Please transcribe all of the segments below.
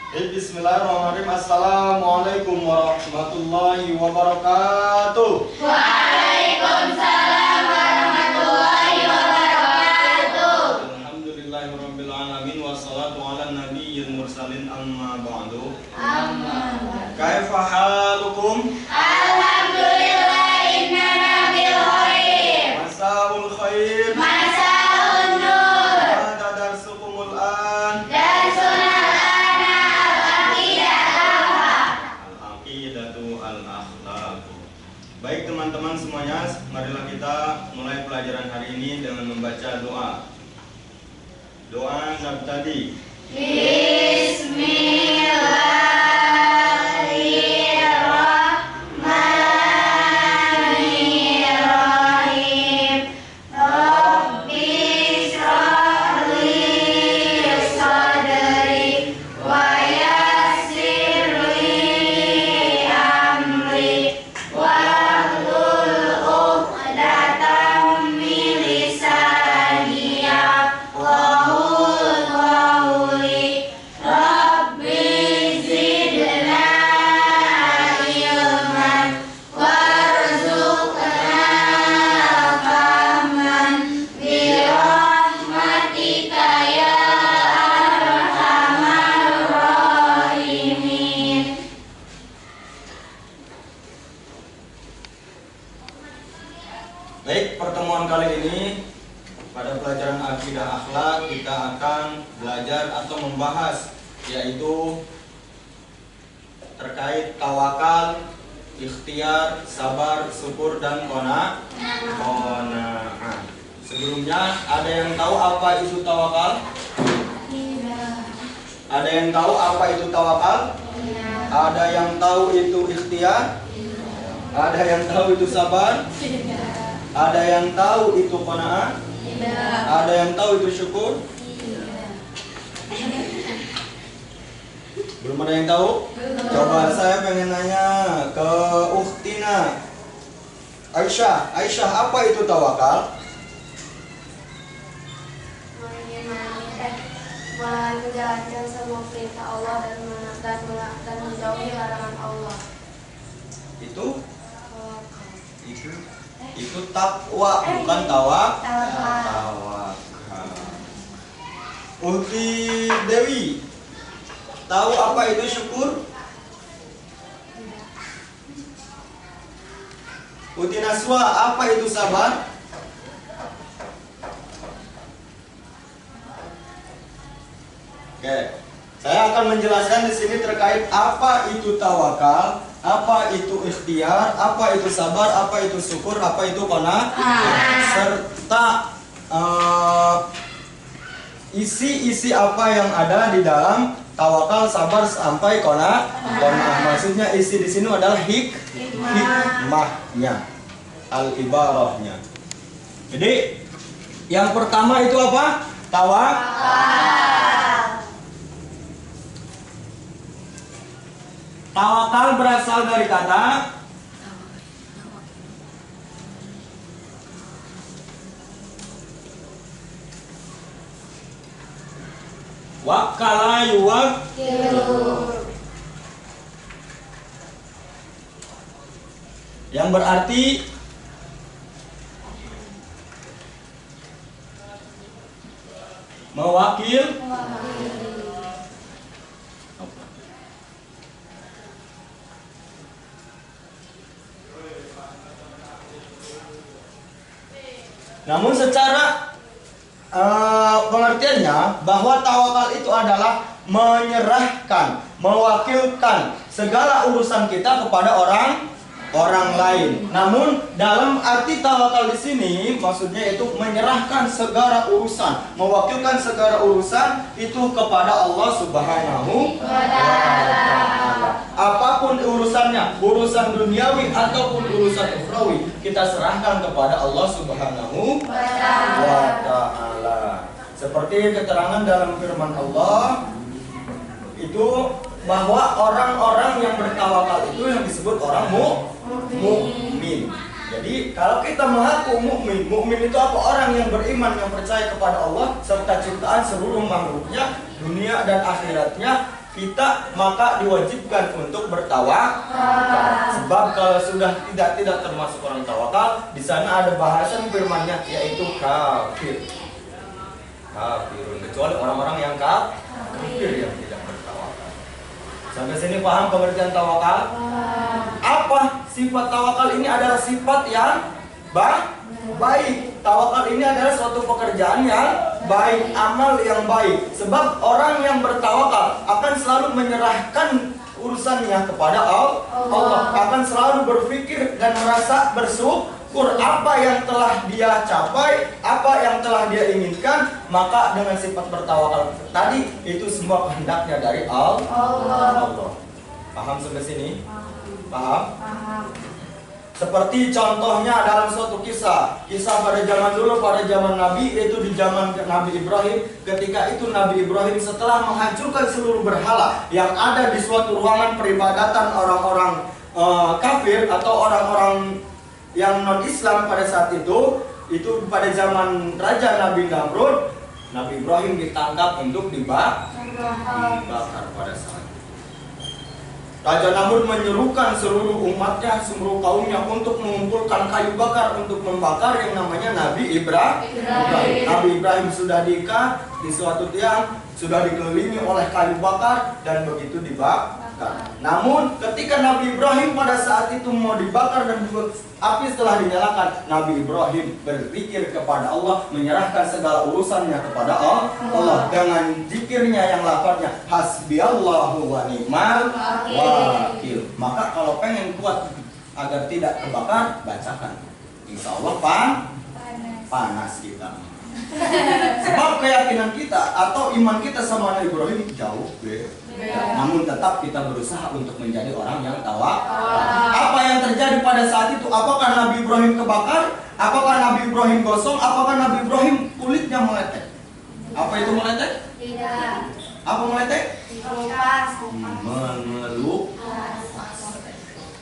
Bismillahirrahmanirrahim. Assalamualaikum warahmatullahi wabarakatuh. Waalaikumsalam warahmatullahi wabarakatuh. Alhamdulillahirabbil alamin wassalatu ala nabiyyil mursalin amma ba'du. Kaifa halukum? Alhamdulillah innana bil khair. Masaul khair. Masaun nur. Mada darsukumul an? Darsuna lana al-aqidah al-haq. Al-aqidatu al-akhlaq. Baik teman-teman semuanya, marilah kita mulai pelajaran hari ini dengan membaca doa. Doa nabtadi. Bismillahirrahmanirrahim. Rabbi shrah li sadri wa yassir li amri wahlul 'uqdatam min lisani yafqahul qawli. Rabbi zidna ilman warzuqna fahman birahmatika ya arhamar rahimin. Baik, pertemuan kali ini pada pelajaran akidah akhlak kita akan belajar atau membahas yaitu terkait tawakal, ikhtiar, sabar, syukur dan qanaah. Sebelumnya ada yang tahu apa itu tawakal? Ada yang tahu apa itu tawakal? Ada yang tahu itu ikhtiar? Ada yang tahu itu sabar? Ada yang tahu itu qanaah? Ada yang tahu itu syukur? Belum ada yang tahu? Coba saya pengen nanya ke Ukhtina Aisyah. Aisyah, apa itu tawakal? Menjalankan semua perintah Allah dan menjauhi larangan Allah. Itu takwa, bukan tawakal. Uhti Dewi, tahu apa itu syukur? Uhti Naswa, apa itu sabar? Oke, saya akan menjelaskan di sini terkait apa itu tawakal, apa itu ikhtiar, apa itu sabar, apa itu syukur, apa itu qanaah, serta isi-isi apa yang ada di dalam tawakal, sabar sampai qanaah. Maksudnya isi di sini adalah hikmahnya, al-ibarahnya. Jadi yang pertama itu apa? Tawakal. Tawakal berasal dari kata wakkala yuwakkilu, yang berarti mewakil. Namun secara pengertiannya bahwa tawakal itu adalah menyerahkan, mewakilkan segala urusan kita kepada orang lain. Namun dalam arti tawakal di sini maksudnya itu menyerahkan segala urusan, mewakilkan segala urusan itu kepada Allah Subhanahu wa Ta'ala. Apapun urusannya, urusan duniawi ataupun urusan ukhrawi, kita serahkan kepada Allah Subhanahu wa Ta'ala. Seperti keterangan dalam firman Allah itu bahwa orang-orang yang bertawakal itu yang disebut orang mukmin. Jadi kalau kita mengaku mukmin itu apa? Orang yang beriman, yang percaya kepada Allah serta ciptaan seluruh makhluknya, dunia dan akhiratnya, kita, maka diwajibkan untuk bertawakal. Sebab kalau sudah tidak termasuk orang tawakal, di sana ada bahasan firman-Nya, yaitu kafir. Kafirun, kecuali orang-orang yang kafir yang tidak bertawakal. Sampai sini paham pengertian tawakal? Apa sifat tawakal ini? Adalah sifat yang baik. Tawakal ini adalah suatu pekerjaan yang baik, amal yang baik. Sebab orang yang bertawakal akan selalu menyerahkan urusannya kepada Allah, akan selalu berpikir dan merasa bersyukur apa yang telah dia capai, apa yang telah dia inginkan. Maka dengan sifat bertawakal tadi, itu semua kehendaknya dari Allah. Paham sampai sini? Paham? Seperti contohnya dalam suatu kisah pada zaman dulu, pada zaman Nabi, yaitu di zaman Nabi Ibrahim. Ketika itu Nabi Ibrahim setelah menghancurkan seluruh berhala yang ada di suatu ruangan peribadatan orang-orang kafir atau orang-orang yang non-Islam pada saat itu pada zaman Raja Nabi Namrud, Nabi Ibrahim ditangkap untuk dibakar pada saat itu. Raja Namrud menyerukan seluruh umatnya, seluruh kaumnya untuk mengumpulkan kayu bakar untuk membakar yang namanya Nabi Ibrahim. Nabi Ibrahim sudah diikat di suatu tiang, sudah dikelilingi oleh kayu bakar dan begitu dibakar. Namun ketika Nabi Ibrahim pada saat itu mau dibakar dan api setelah dinyalakan, Nabi Ibrahim berpikir kepada Allah, menyerahkan segala urusannya kepada Allah dengan zikirnya yang lafaznya hasbiyallahu wa ni'mal wakil. Maka kalau pengen kuat agar tidak terbakar, bacakan. Insya Allah panas kita. Sebab keyakinan kita atau iman kita sama Nabi Ibrahim jauh beda. Namun tetap kita berusaha untuk menjadi orang yang tawakal. Apa yang terjadi pada saat itu? Apakah Nabi Ibrahim kebakar? Apakah Nabi Ibrahim gosong? Apakah Nabi Ibrahim kulitnya meletek? Apa itu meletek? Tidak. Apa meletek? Mengelupas. Mengelupas.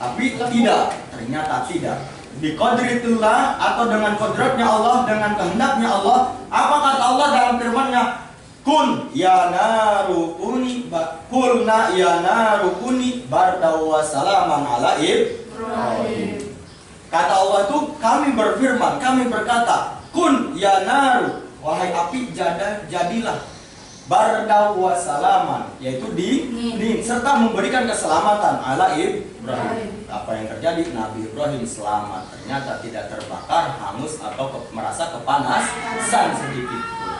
Tapi tidak, ternyata tidak. Biqadritillah atau dengan kodratnya Allah, dengan kehendaknya Allah. Apa kata Allah dalam firman-Nya? Kun ya naru kuni kulna ya naru kuni bardaw wa salaman ala Ibrahim. Kata Allah itu, kami berfirman, kami berkata, kun ya naru, wahai api jadilah bardaw wa salaman, yaitu dingin serta memberikan keselamatan ala Ibrahim. Apa yang terjadi? Nabi Ibrahim selamat, ternyata tidak terbakar, hangus atau merasa kepanasan sedikit pun.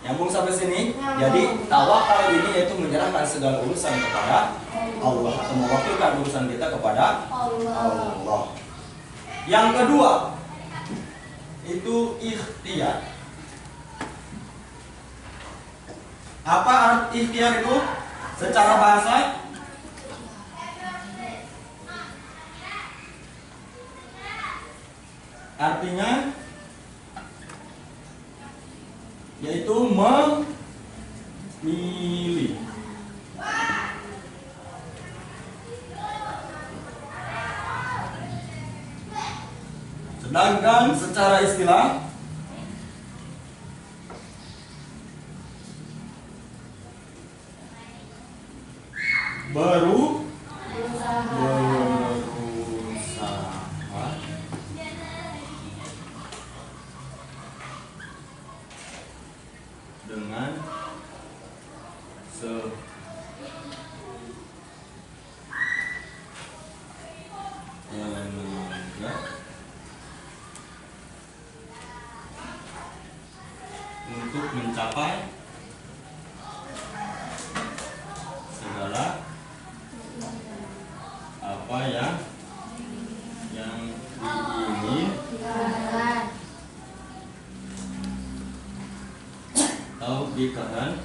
Nyambung sampai sini. Jadi tawakal ini yaitu menyerahkan segala urusan kepada Allah atau mewakilkan urusan kita kepada Allah. Yang kedua itu ikhtiar. Apa arti ikhtiar itu secara bahasa? Artinya yaitu memilih. Sedangkan secara istilah berusaha dengan setenaga untuk mencapai segala apa yang diinginkan atau dikehendaki.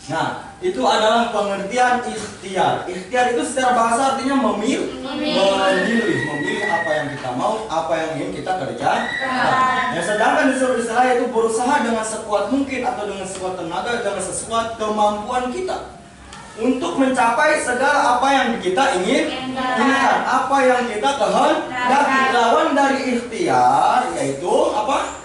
Nah, itu adalah pengertian ikhtiar. Ikhtiar itu secara bahasa artinya memilih apa yang kita mau, apa yang ingin kita kerjakan. Ya, sedangkan di seluruh istilah itu berusaha dengan sekuat mungkin atau dengan sekuat tenaga, dengan sesuatu kemampuan kita. untuk mencapai segala apa yang kita inginkan, apa yang kita kehendaki. Lawan dari ikhtiar yaitu apa?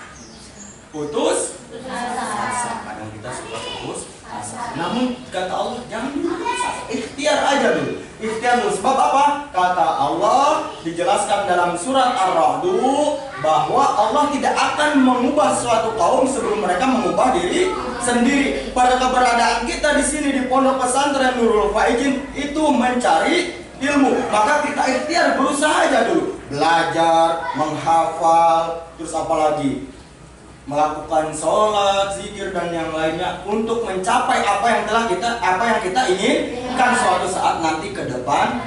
Putus asa. Kadang kita suka putus asa. Namun kata Allah jangan putus asa. Ikhtiar aja dulu. Ikhtiar dulu. Sebab apa? Kata Allah dijelaskan dalam surat Ar-Ra'd bahwa Allah tidak akan mengubah suatu kaum sebelum mereka mengubah diri sendiri. Pada keberadaan kita di sini di Pondok Pesantren Nurul Faizin itu mencari ilmu, maka kita ikhtiar berusaha aja dulu, belajar, menghafal, terus apalagi melakukan sholat, zikir dan yang lainnya untuk mencapai apa yang kita inginkan suatu saat nanti ke depan.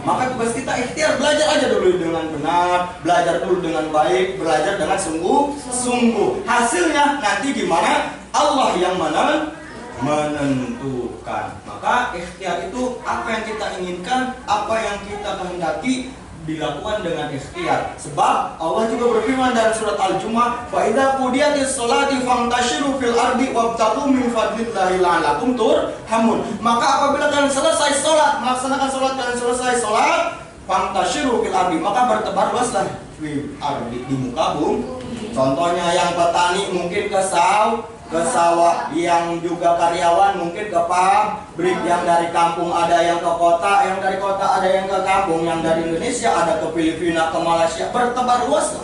Maka tugas kita ikhtiar, belajar aja dulu dengan benar, belajar dulu dengan baik, belajar dengan sungguh-sungguh. Hasilnya nanti gimana? Allah yang menentukan. Maka ikhtiar itu apa yang kita inginkan, apa yang kita kehendaki dilakukan dengan ikhtiar. Sebab Allah juga berfirman dalam surat Al-Jumu'ah, "Fa idza qudiyatis sholati fantashiru fil ardi wabtaghu min fadlillahi la'allakum turhamun." Maka apabila kalian selesai sholat, melaksanakan sholat, kalian selesai sholat, fantashiru fil ardi, maka bertebarluaslah fil ardi, di muka bumi. Contohnya yang petani mungkin ke sawah, yang juga karyawan mungkin ke pabrik, yang dari kampung ada yang ke kota, yang dari kota ada yang ke kampung, yang dari Indonesia ada ke Filipina, ke Malaysia, bertebar luas.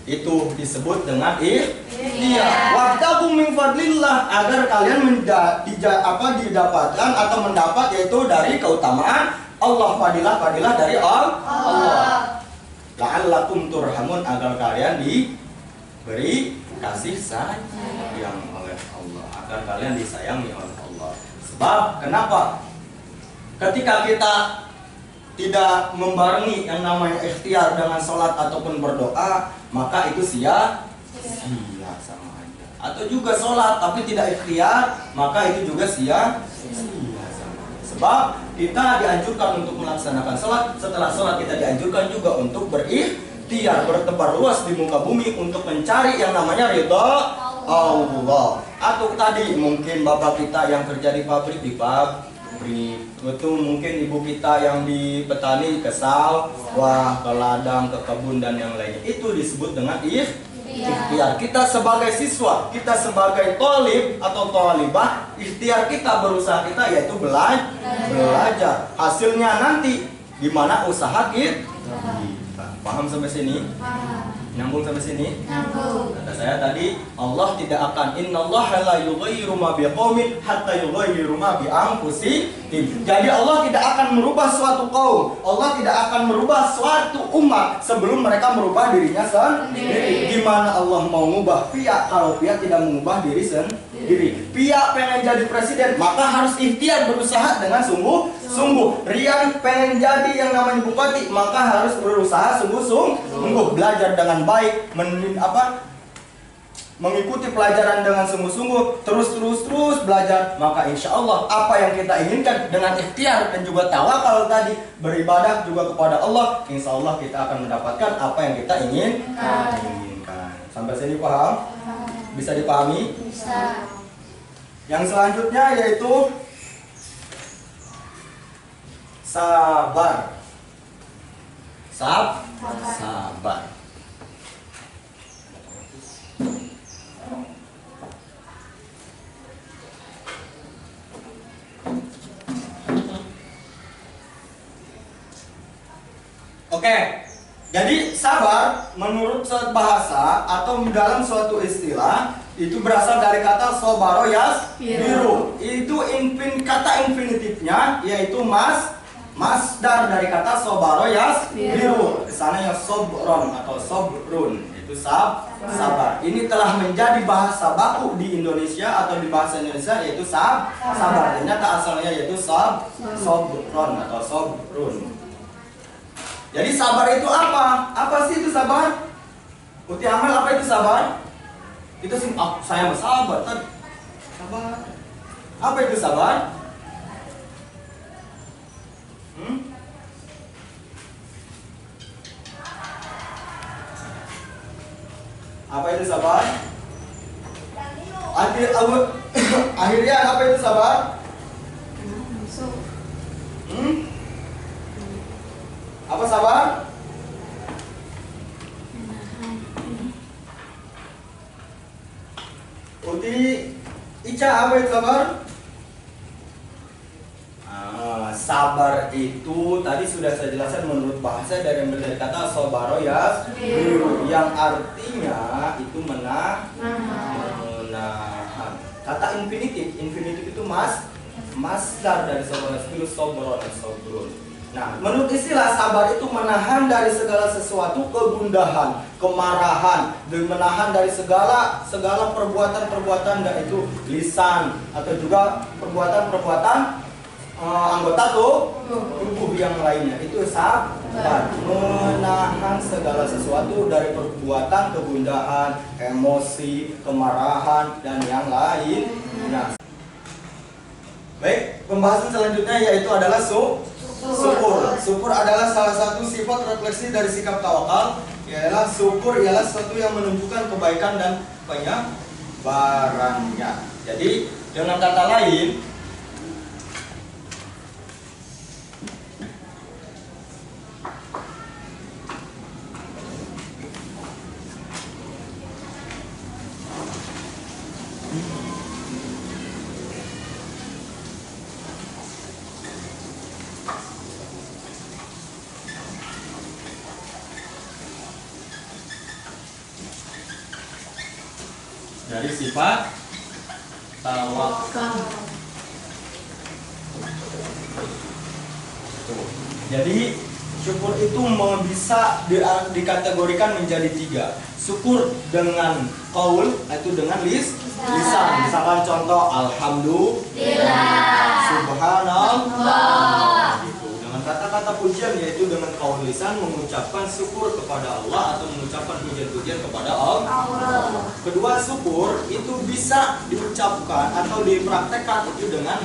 Itu disebut dengan ikhtiar. Wabtaghu min fadlillah, agar kalian didapatkan atau mendapat yaitu dari keutamaan Allah, fadilah dari Allah. La'allakum turhamun, agar kalian diberi kasih sayang oleh Allah, agar kalian disayangi oleh Allah. Sebab kenapa? Ketika kita tidak membarengi yang namanya ikhtiar dengan sholat ataupun berdoa, maka itu sia-sia sama aja. Atau juga sholat tapi tidak ikhtiar, maka itu juga sia-sia sama aja. Sebab kita dianjurkan untuk melaksanakan sholat, setelah sholat kita dianjurkan juga untuk berikhtiar, bertebar luas di muka bumi untuk mencari yang namanya ridha Allah. Atau tadi mungkin bapak kita yang kerja di pabrik, itu mungkin ibu kita yang di petani, ke sawah, ke ladang, ke kebun dan yang lainnya. Itu disebut dengan ikhtiar. Kita sebagai siswa, kita sebagai thalib atau thalibah, ikhtiar kita, berusaha kita yaitu belajar. Hasilnya nanti gimana usaha kita. Paham sampai sini? Nyambung sampai sini? Nyambung. Kata saya tadi, Allah tidak akan, innallaha la yughayyiru ma biqaumin hatta yughayyiru ma bi anfusihim. Jadi Allah tidak akan merubah suatu kaum, Allah tidak akan merubah suatu umat sebelum mereka merubah dirinya sendiri. Gimana Allah mau mengubah pihak kalau pihak tidak mengubah diri sendiri? Pihak pengen jadi presiden, maka harus ikhtiar, berusaha dengan sungguh-sungguh. Rian pengen jadi yang namanya bupati, maka harus berusaha sungguh-sungguh, belajar dengan baik, mengikuti pelajaran dengan sungguh-sungguh, terus belajar. Maka insya Allah apa yang kita inginkan dengan ikhtiar dan juga tawakal tadi, beribadah juga kepada Allah, insya Allah kita akan mendapatkan apa yang kita inginkan. Sampai sini paham? Bisa dipahami? Bisa. Yang selanjutnya yaitu sabar. Sabar. Oke, jadi sabar menurut bahasa atau dalam suatu istilah itu berasal dari kata sobaro yasbiru. Itu kata infinitifnya yaitu masdar dari kata sobaro yasbiru. Kesannya sobron atau sobrun, itu sabar. Ini telah menjadi bahasa baku di Indonesia atau di bahasa Indonesia yaitu sabar. Ternyata asalnya yaitu sobron atau sobrun. Jadi sabar itu apa? Apa sih itu sabar? Uti Amal, apa itu sabar? Itu sih, saya sabar kan? Sabar. Apa itu sabar? Apa itu sabar? Akhirnya apa itu sabar? Ica, apa itu sabar? Sabar itu tadi sudah saya jelaskan menurut bahasa dari kata sobaro ya, yang artinya itu menahan. Kata infinitif itu masdar dari sobro dan sobrun. Nah, menurut istilah sabar itu menahan dari segala sesuatu kegundahan, kemarahan, dan menahan dari segala perbuatan dan itu lisan atau juga perbuatan anggota tubuh yang lainnya itu sabar, menahan segala sesuatu dari perbuatan kegundahan, emosi, kemarahan dan yang lain. Nah, baik, pembahasan selanjutnya yaitu adalah syukur. Syukur adalah salah satu sifat refleksi dari sikap tawakal. Syukur ialah sesuatu yang menunjukkan kebaikan dan penyebarannya. Jadi dengan kata lain, dari sifat tawakal. Jadi syukur itu bisa dikategorikan menjadi 3. Syukur dengan qaul, itu dengan lisan. Misalkan contoh alhamdulillah, subhanallah. Dengan kata-kata pujian yaitu dengan qaul lisan mengucapkan syukur kepada Allah atau mengucapkan pujian-pujian kepada Allah. Kedua, syukur itu bisa diucapkan atau dipraktekkan itu dengan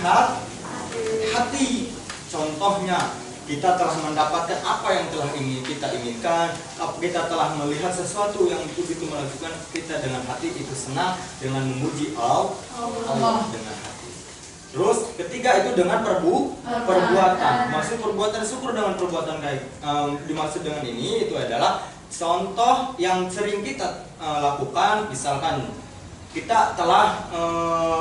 hati. Contohnya, kita telah mendapatkan apa yang telah kita inginkan, kita telah melihat sesuatu yang begitu melakukan, kita dengan hati itu senang dengan memuji Allah dengan hati. Terus ketiga itu dengan perbuatan. Maksud perbuatan syukur dengan perbuatan dimaksud dengan ini itu adalah contoh yang sering kita lakukan. Misalkan kita telah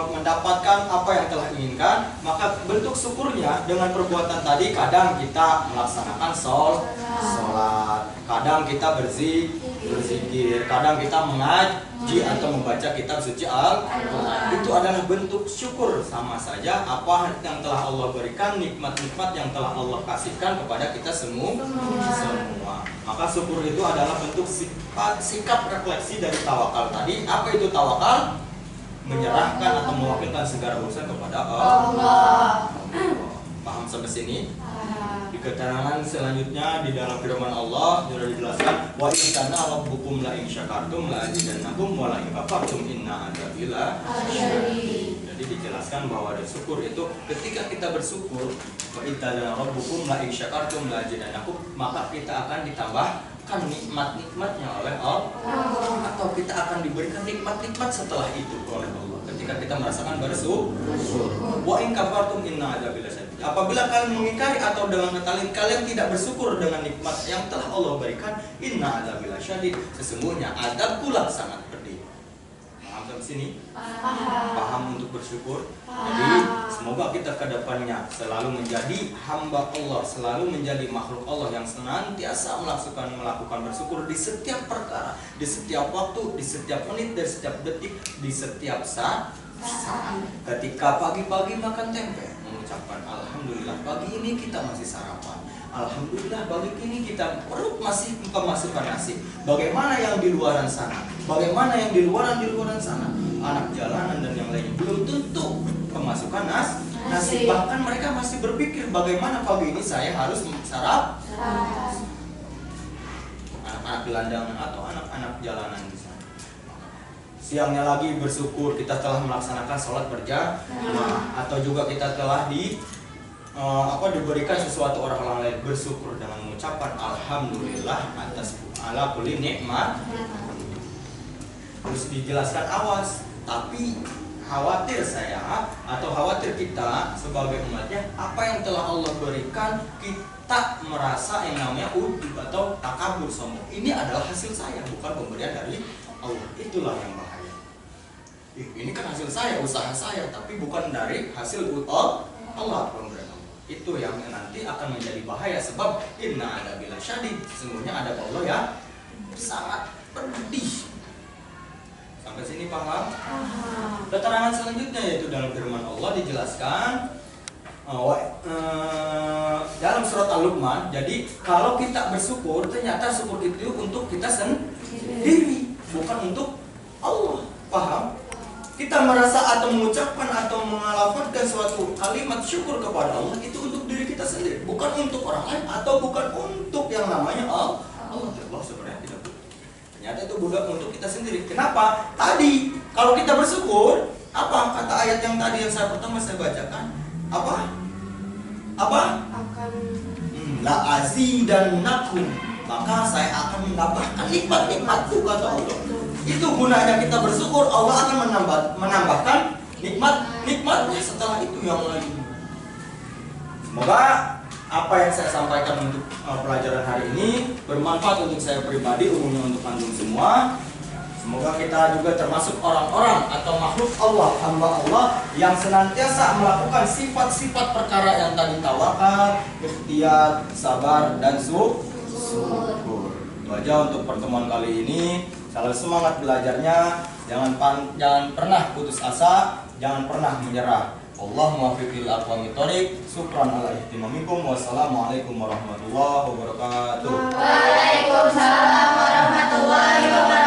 mendapatkan apa yang telah inginkan, maka bentuk syukurnya dengan perbuatan tadi. Kadang kita melaksanakan sholat, kadang kita berzikir, kadang kita mengaji atau membaca kitab suci Al-Quran. Itu adalah bentuk syukur. Sama saja apa yang telah Allah berikan, nikmat-nikmat yang telah Allah kasihkan kepada kita semua. Maka syukur itu adalah bentuk sikap refleksi dari tawakal tadi. Apa itu tawakal? Menyerahkan atau mewakilkan segala urusan kepada Allah. Paham sampai sini? Di keterangan selanjutnya di dalam firman Allah sudah dijelaskan, wa in kana rabbukum la in syakartum la azidannakum wa la in kafartum inna adzabi lasyadid. Jadi dijelaskan bahwa ada syukur itu ketika kita bersyukur, wa in kana rabbukum la in syakartum la azidannakum, maka kita akan ditambahkan nikmat-nikmatnya oleh Allah, atau kita akan diberikan nikmat-nikmat setelah itu oleh Allah ketika kita merasakan bersyukur. Wa in kafartum inna adzabi lasyadid. Apabila kalian mengingkari atau dengan kalian tidak bersyukur dengan nikmat yang telah Allah berikan, inna adzabi lasyadid, sesungguhnya adabkulah sangat pedih. Paham sampai sini? Paham untuk bersyukur? Jadi semoga kita ke depannya selalu menjadi hamba Allah, selalu menjadi makhluk Allah yang senantiasa melakukan bersyukur di setiap perkara, di setiap waktu, di setiap menit, di setiap detik, di setiap saat. Ketika pagi-pagi makan tempe, mengucapkan alhamdulillah pagi ini kita masih sarapan, alhamdulillah pagi ini kita perut masih kemasukan nasi. Bagaimana yang di luaran sana? Bagaimana yang di luaran sana? Anak jalanan dan yang lainnya belum tentu kemasukan nasi. Bahkan mereka masih berpikir bagaimana pagi ini saya harus sarapan. Anak-anak gelandangan atau anak-anak jalanan di sana. Siangnya lagi bersyukur kita telah melaksanakan sholat berjamaah, atau juga kita telah diberikan sesuatu orang lain, bersyukur dengan mengucapkan alhamdulillah atas ala kulli nikmat. Terus dijelaskan awas, tapi khawatir saya atau khawatir kita sebagai umatnya, apa yang telah Allah berikan kita merasa yang namanya ujub atau takabur, sombong. Ini adalah hasil saya, bukan pemberian dari Allah. Itulah yang bahaya. Ini kan hasil saya, usaha saya, tapi bukan dari hasil Allah pemberian Allah. Itu yang nanti akan menjadi bahaya, sebab inna ada bila syadid, sesungguhnya ada Allah ya sangat pedih. Sampai sini paham? Keterangan selanjutnya yaitu dalam firman Allah dijelaskan dalam surat Al-Luqman. Jadi kalau kita bersyukur, ternyata syukur itu untuk kita sendiri, bukan untuk Allah. Paham? Kita merasa atau mengucapkan atau mengalafatkan suatu kalimat syukur kepada Allah itu untuk diri kita sendiri, bukan untuk orang lain atau bukan untuk yang namanya Allah. Allah sebenarnya tidak. Ternyata itu bukan untuk kita sendiri. Kenapa? Tadi kalau kita bersyukur, apa kata ayat yang tadi yang pertama saya bacakan? Apa? Akan La azidannakum, maka saya akan menambahkan nikmat-nikmatku, kata Allah. Itu gunanya kita bersyukur, Allah akan menambahkan nikmatnya setelah itu yang lain. Semoga apa yang saya sampaikan untuk pelajaran hari ini bermanfaat untuk saya pribadi, umumnya untuk antum semua. Semoga kita juga termasuk orang-orang atau makhluk Allah, hamba Allah yang senantiasa melakukan sifat-sifat perkara yang tadi, tawakal, ikhtiar, sabar, dan syukur. Itu aja untuk pertemuan kali ini. Selalu semangat belajarnya, jangan pernah putus asa, jangan pernah menyerah. Allahumma fiqhil aqwami thoriq. Syukran ala ihtimamikum. Wassalamualaikum warahmatullahi wabarakatuh. Waalaikumsalam warahmatullahi wabarakatuh.